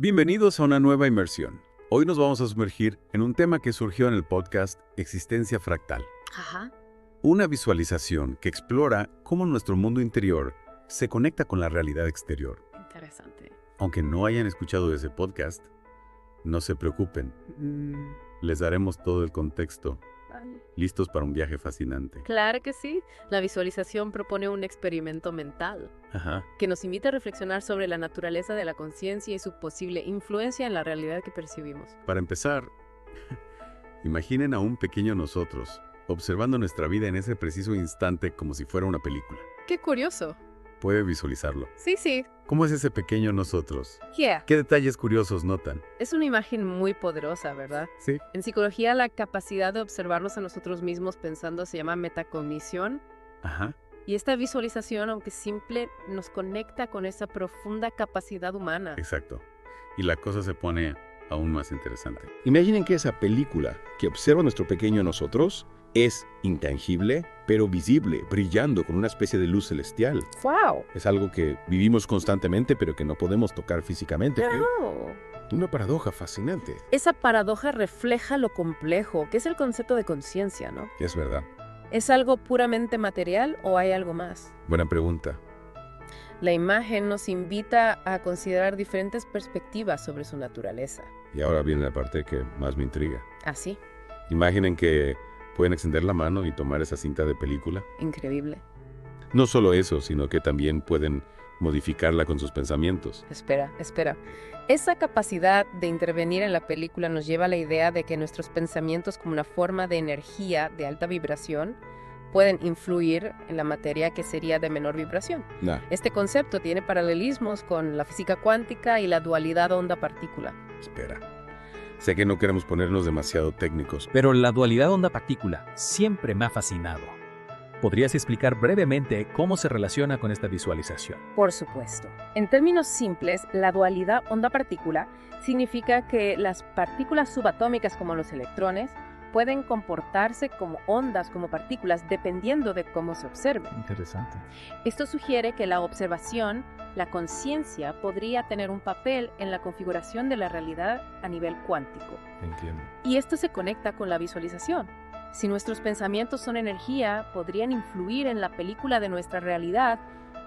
Bienvenidos a una nueva inmersión. Hoy nos vamos a sumergir en un tema que surgió en el podcast Existencia Fractal. Ajá. Una visualización que explora cómo nuestro mundo interior se conecta con la realidad exterior. Interesante. Aunque no hayan escuchado ese podcast, no se preocupen. Les daremos todo el contexto. Vale. Listos para un viaje fascinante. Claro que sí. La visualización propone un experimento mental Ajá. que nos invita a reflexionar sobre la naturaleza de la conciencia y su posible influencia en la realidad que percibimos. Para empezar, imaginen a un pequeño nosotros, observando nuestra vida en ese preciso instante como si fuera una película. ¡Qué curioso! Puede visualizarlo. Sí. ¿Cómo es ese pequeño nosotros? Yeah. ¿Qué detalles curiosos notan? Es una imagen muy poderosa, ¿verdad? Sí. En psicología, la capacidad de observarnos a nosotros mismos pensando se llama metacognición. Ajá. Y esta visualización, aunque simple, nos conecta con esa profunda capacidad humana. Exacto. Y la cosa se pone aún más interesante. Imaginen que esa película que observa nuestro pequeño nosotros es intangible, pero visible, brillando con una especie de luz celestial. ¡Wow! Es algo que vivimos constantemente, pero que no podemos tocar físicamente. ¡Wow! Una paradoja fascinante. Esa paradoja refleja lo complejo, que es el concepto de conciencia, ¿no? Es verdad. ¿Es algo puramente material o hay algo más? Buena pregunta. La imagen nos invita a considerar diferentes perspectivas sobre su naturaleza. Y ahora viene la parte que más me intriga. Así, Imaginen que pueden extender la mano y tomar esa cinta de película. increíble. No solo eso, sino que también pueden modificarla con sus pensamientos. Espera. Esa capacidad de intervenir en la película nos lleva a la idea de que nuestros pensamientos como una forma de energía de alta vibración pueden influir en la materia que sería de menor vibración. Nah, Este concepto tiene paralelismos con la física cuántica y la dualidad onda-partícula. espera. Sé que no queremos ponernos demasiado técnicos. Pero la dualidad onda-partícula siempre me ha fascinado. ¿Podrías explicar brevemente cómo se relaciona con esta visualización? Por supuesto. En términos simples, la dualidad onda-partícula significa que las partículas subatómicas como los electrones pueden comportarse como ondas, como partículas, dependiendo de cómo se observen. Interesante. Esto sugiere que la observación, la conciencia, podría tener un papel en la configuración de la realidad a nivel cuántico. Entiendo. Y esto se conecta con la visualización. Si nuestros pensamientos son energía, podrían influir en la película de nuestra realidad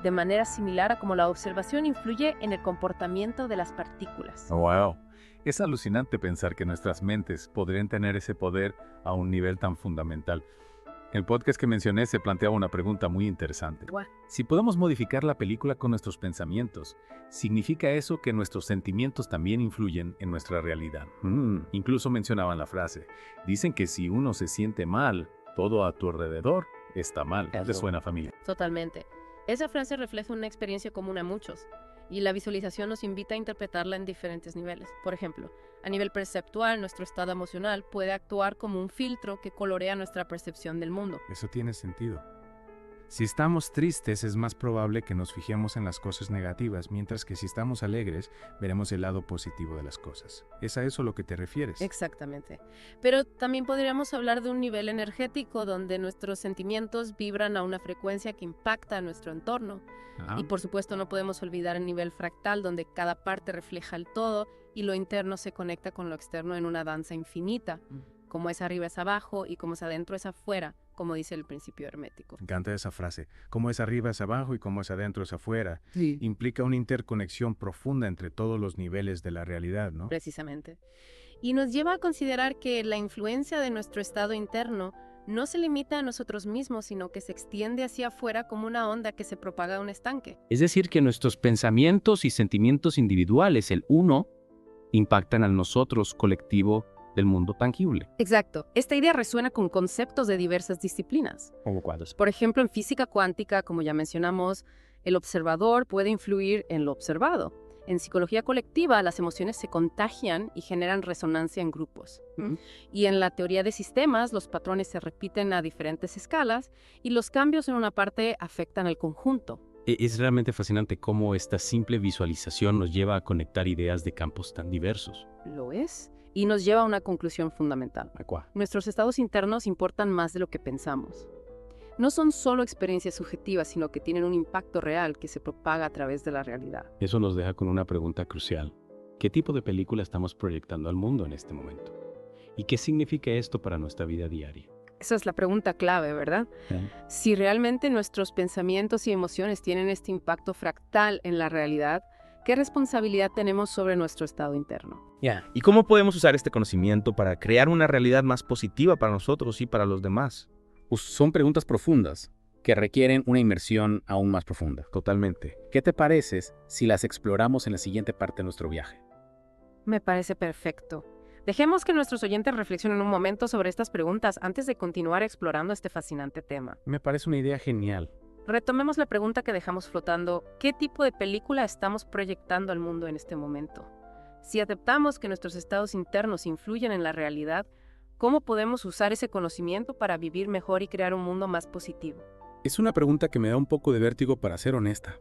de manera similar a como la observación influye en el comportamiento de las partículas. ¡Wow! Es alucinante pensar que nuestras mentes podrían tener ese poder a un nivel tan fundamental. El podcast que mencioné se planteaba una pregunta muy interesante. Guau. Si podemos modificar la película con nuestros pensamientos, ¿significa eso que nuestros sentimientos también influyen en nuestra realidad? Incluso mencionaban la frase, dicen que si uno se siente mal, todo a tu alrededor está mal. ¿Les suena, familia? Totalmente. Esa frase refleja una experiencia común a muchos, y la visualización nos invita a interpretarla en diferentes niveles. Por ejemplo, a nivel perceptual, nuestro estado emocional puede actuar como un filtro que colorea nuestra percepción del mundo. Eso tiene sentido. Si estamos tristes es más probable que nos fijemos en las cosas negativas, mientras que si estamos alegres veremos el lado positivo de las cosas. ¿Es a eso lo que te refieres? Exactamente. Pero también podríamos hablar de un nivel energético donde nuestros sentimientos vibran a una frecuencia que impacta a nuestro entorno. Ah, Y por supuesto no podemos olvidar el nivel fractal donde cada parte refleja el todo y lo interno se conecta con lo externo en una danza infinita. Como es arriba es abajo y como es adentro es afuera, como dice el principio hermético. me encanta esa frase. Como es arriba es abajo y como es adentro es afuera. Implica una interconexión profunda entre todos los niveles de la realidad, ¿no? Precisamente. Y nos lleva a considerar que la influencia de nuestro estado interno no se limita a nosotros mismos, sino que se extiende hacia afuera como una onda que se propaga a un estanque. Es decir, que nuestros pensamientos y sentimientos individuales, el uno, impactan al nosotros colectivo del mundo tangible. Exacto. Esta idea resuena con conceptos de diversas disciplinas. ¿Como cuáles? Por ejemplo, en física cuántica, como ya mencionamos, el observador puede influir en lo observado. En psicología colectiva, las emociones se contagian y generan resonancia en grupos. Y en la teoría de sistemas, los patrones se repiten a diferentes escalas y los cambios en una parte afectan al conjunto. Es realmente fascinante cómo esta simple visualización nos lleva a conectar ideas de campos tan diversos. ¿Lo es? Y nos lleva a una conclusión fundamental. ¿A cuál? Nuestros estados internos importan más de lo que pensamos. No son solo experiencias subjetivas, sino que tienen un impacto real que se propaga a través de la realidad. Eso nos deja con una pregunta crucial. ¿Qué tipo de película estamos proyectando al mundo en este momento? ¿Y qué significa esto para nuestra vida diaria? Esa es la pregunta clave, ¿verdad? Si realmente nuestros pensamientos y emociones tienen este impacto fractal en la realidad, ¿qué responsabilidad tenemos sobre nuestro estado interno? ¿Y cómo podemos usar este conocimiento para crear una realidad más positiva para nosotros y para los demás? Son preguntas profundas que requieren una inmersión aún más profunda. Totalmente. ¿Qué te parece si las exploramos en la siguiente parte de nuestro viaje? Me parece perfecto. Dejemos que nuestros oyentes reflexionen un momento sobre estas preguntas antes de continuar explorando este fascinante tema. Me parece una idea genial. Retomemos la pregunta que dejamos flotando. ¿Qué tipo de película estamos proyectando al mundo en este momento? Si aceptamos que nuestros estados internos influyen en la realidad, ¿cómo podemos usar ese conocimiento para vivir mejor y crear un mundo más positivo? Es una pregunta que me da un poco de vértigo, para ser honesta.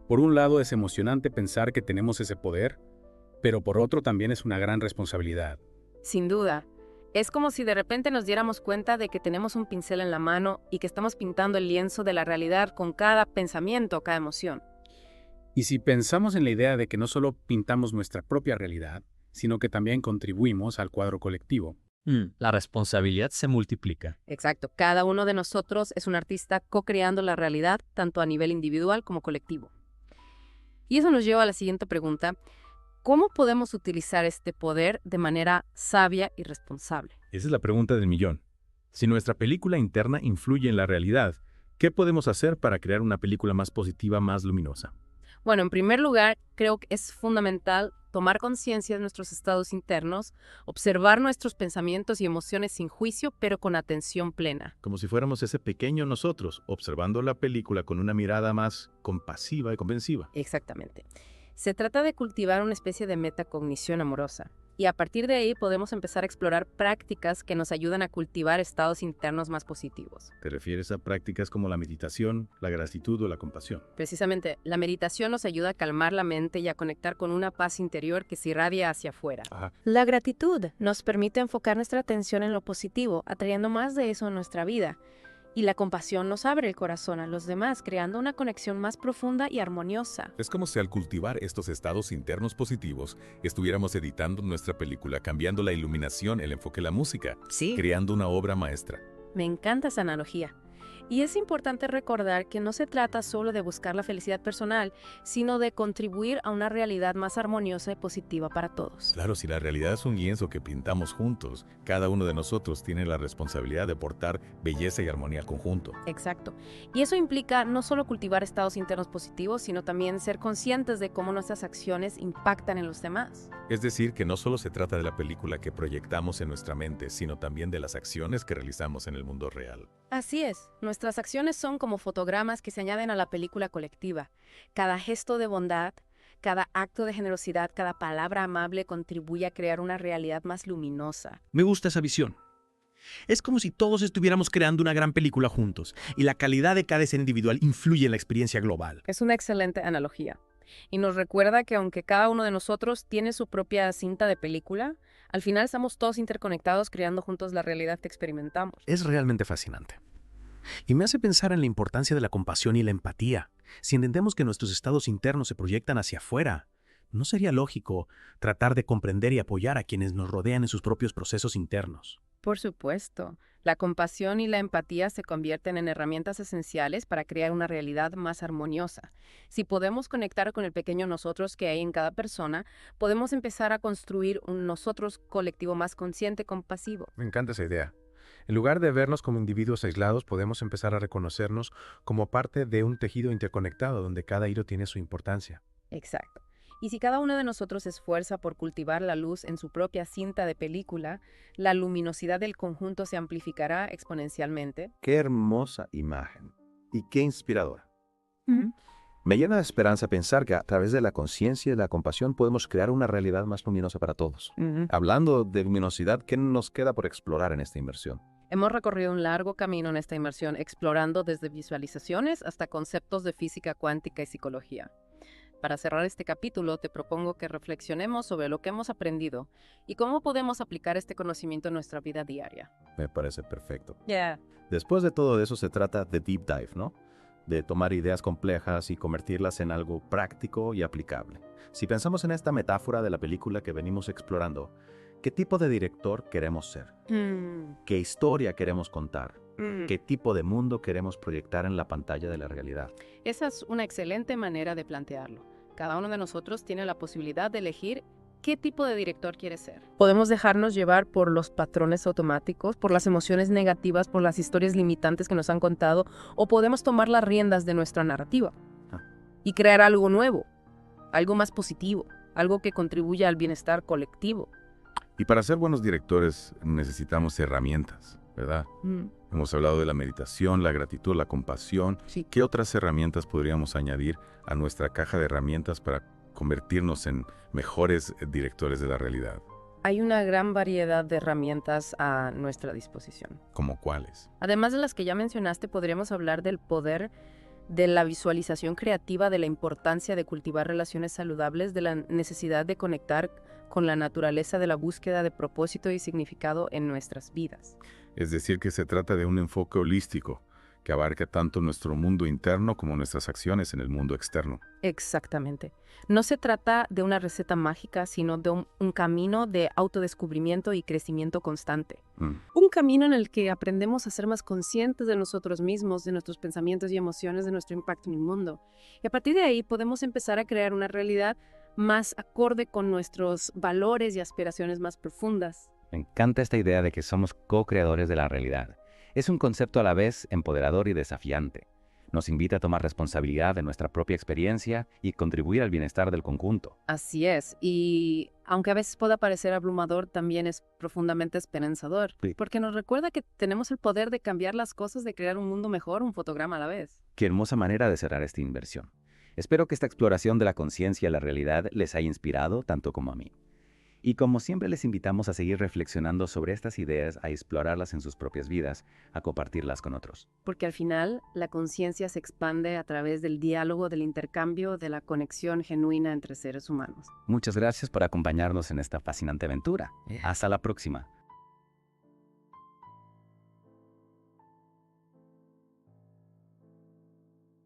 Por un lado, es emocionante pensar que tenemos ese poder, pero por otro también es una gran responsabilidad. Sin duda. Es como si de repente nos diéramos cuenta de que tenemos un pincel en la mano y que estamos pintando el lienzo de la realidad con cada pensamiento o cada emoción. Y si pensamos en la idea de que no solo pintamos nuestra propia realidad, sino que también contribuimos al cuadro colectivo. La responsabilidad se multiplica. Exacto. Cada uno de nosotros es un artista co-creando la realidad, tanto a nivel individual como colectivo. Y eso nos lleva a la siguiente pregunta. ¿Cómo podemos utilizar este poder de manera sabia y responsable? Esa es la pregunta del millón. Si nuestra película interna influye en la realidad, ¿qué podemos hacer para crear una película más positiva, más luminosa? Bueno, en primer lugar, creo que es fundamental tomar conciencia de nuestros estados internos, observar nuestros pensamientos y emociones sin juicio, pero con atención plena. Como si fuéramos ese pequeño nosotros, observando la película con una mirada más compasiva y comprensiva. Exactamente. Se trata de cultivar una especie de metacognición amorosa. Y a partir de ahí podemos empezar a explorar prácticas que nos ayudan a cultivar estados internos más positivos. ¿Te refieres a prácticas como la meditación, la gratitud o la compasión? Precisamente, la meditación nos ayuda a calmar la mente y a conectar con una paz interior que se irradia hacia afuera. La gratitud nos permite enfocar nuestra atención en lo positivo, atrayendo más de eso en nuestra vida. Y la compasión nos abre el corazón a los demás, creando una conexión más profunda y armoniosa. Es como si al cultivar estos estados internos positivos, estuviéramos editando nuestra película, cambiando la iluminación, el enfoque, la música, creando una obra maestra. Me encanta esa analogía. Y es importante recordar que no se trata solo de buscar la felicidad personal, sino de contribuir a una realidad más armoniosa y positiva para todos. Claro, si la realidad es un lienzo que pintamos juntos, cada uno de nosotros tiene la responsabilidad de aportar belleza y armonía al conjunto. Exacto. Y eso implica no solo cultivar estados internos positivos, sino también ser conscientes de cómo nuestras acciones impactan en los demás. Es decir, que no solo se trata de la película que proyectamos en nuestra mente, sino también de las acciones que realizamos en el mundo real. Así es. Nuestras acciones son como fotogramas que se añaden a la película colectiva. Cada gesto de bondad, cada acto de generosidad, cada palabra amable contribuye a crear una realidad más luminosa. Me gusta esa visión. Es como si todos estuviéramos creando una gran película juntos, y la calidad de cada escena individual influye en la experiencia global. Es una excelente analogía. Y nos recuerda que aunque cada uno de nosotros tiene su propia cinta de película, al final estamos todos interconectados creando juntos la realidad que experimentamos. Es realmente fascinante. Y me hace pensar en la importancia de la compasión y la empatía. Si entendemos que nuestros estados internos se proyectan hacia afuera, ¿no sería lógico tratar de comprender y apoyar a quienes nos rodean en sus propios procesos internos? Por supuesto. La compasión y la empatía se convierten en herramientas esenciales para crear una realidad más armoniosa. Si podemos conectar con el pequeño nosotros que hay en cada persona, podemos empezar a construir un nosotros colectivo más consciente y compasivo. Me encanta esa idea. En lugar de vernos como individuos aislados, podemos empezar a reconocernos como parte de un tejido interconectado donde cada hilo tiene su importancia. Exacto. Y si cada uno de nosotros se esfuerza por cultivar la luz en su propia cinta de película, la luminosidad del conjunto se amplificará exponencialmente. Qué hermosa imagen y qué inspiradora. Me llena de esperanza pensar que a través de la conciencia y la compasión podemos crear una realidad más luminosa para todos. Hablando de luminosidad, ¿qué nos queda por explorar en esta inmersión? Hemos recorrido un largo camino en esta inmersión, explorando desde visualizaciones hasta conceptos de física cuántica y psicología. Para cerrar este capítulo, te propongo que reflexionemos sobre lo que hemos aprendido y cómo podemos aplicar este conocimiento en nuestra vida diaria. Me parece perfecto. Yeah. Después de todo eso se trata de deep dive, ¿no? de tomar ideas complejas y convertirlas en algo práctico y aplicable. Si pensamos en esta metáfora de la película que venimos explorando, ¿qué tipo de director queremos ser? ¿Qué historia queremos contar? ¿Qué tipo de mundo queremos proyectar en la pantalla de la realidad? Esa es una excelente manera de plantearlo. Cada uno de nosotros tiene la posibilidad de elegir qué tipo de director quiere ser. Podemos dejarnos llevar por los patrones automáticos, por las emociones negativas, por las historias limitantes que nos han contado, o podemos tomar las riendas de nuestra narrativa y crear algo nuevo, algo más positivo, algo que contribuya al bienestar colectivo. Y para ser buenos directores necesitamos herramientas, ¿verdad? Hemos hablado de la meditación, la gratitud, la compasión. Sí. ¿Qué otras herramientas podríamos añadir a nuestra caja de herramientas para convertirnos en mejores directores de la realidad? Hay una gran variedad de herramientas a nuestra disposición. ¿Cómo cuáles? Además de las que ya mencionaste, podríamos hablar del poder de la visualización creativa, de la importancia de cultivar relaciones saludables, de la necesidad de conectar con la naturaleza de la búsqueda de propósito y significado en nuestras vidas. Es decir, que se trata de un enfoque holístico que abarca tanto nuestro mundo interno como nuestras acciones en el mundo externo. Exactamente. No se trata de una receta mágica, sino de un camino de autodescubrimiento y crecimiento constante. Un camino en el que aprendemos a ser más conscientes de nosotros mismos, de nuestros pensamientos y emociones, de nuestro impacto en el mundo. Y a partir de ahí podemos empezar a crear una realidad más acorde con nuestros valores y aspiraciones más profundas. Me encanta esta idea de que somos co-creadores de la realidad. Es un concepto a la vez empoderador y desafiante. Nos invita a tomar responsabilidad de nuestra propia experiencia y contribuir al bienestar del conjunto. Así es, y aunque a veces pueda parecer abrumador, también es profundamente esperanzador, porque nos recuerda que tenemos el poder de cambiar las cosas, de crear un mundo mejor, un fotograma a la vez. Qué hermosa manera de cerrar esta inversión. Espero que esta exploración de la conciencia y la realidad les haya inspirado tanto como a mí. Y como siempre les invitamos a seguir reflexionando sobre estas ideas, a explorarlas en sus propias vidas, a compartirlas con otros. Porque al final la conciencia se expande a través del diálogo, del intercambio, de la conexión genuina entre seres humanos. Muchas gracias por acompañarnos en esta fascinante aventura. Hasta la próxima.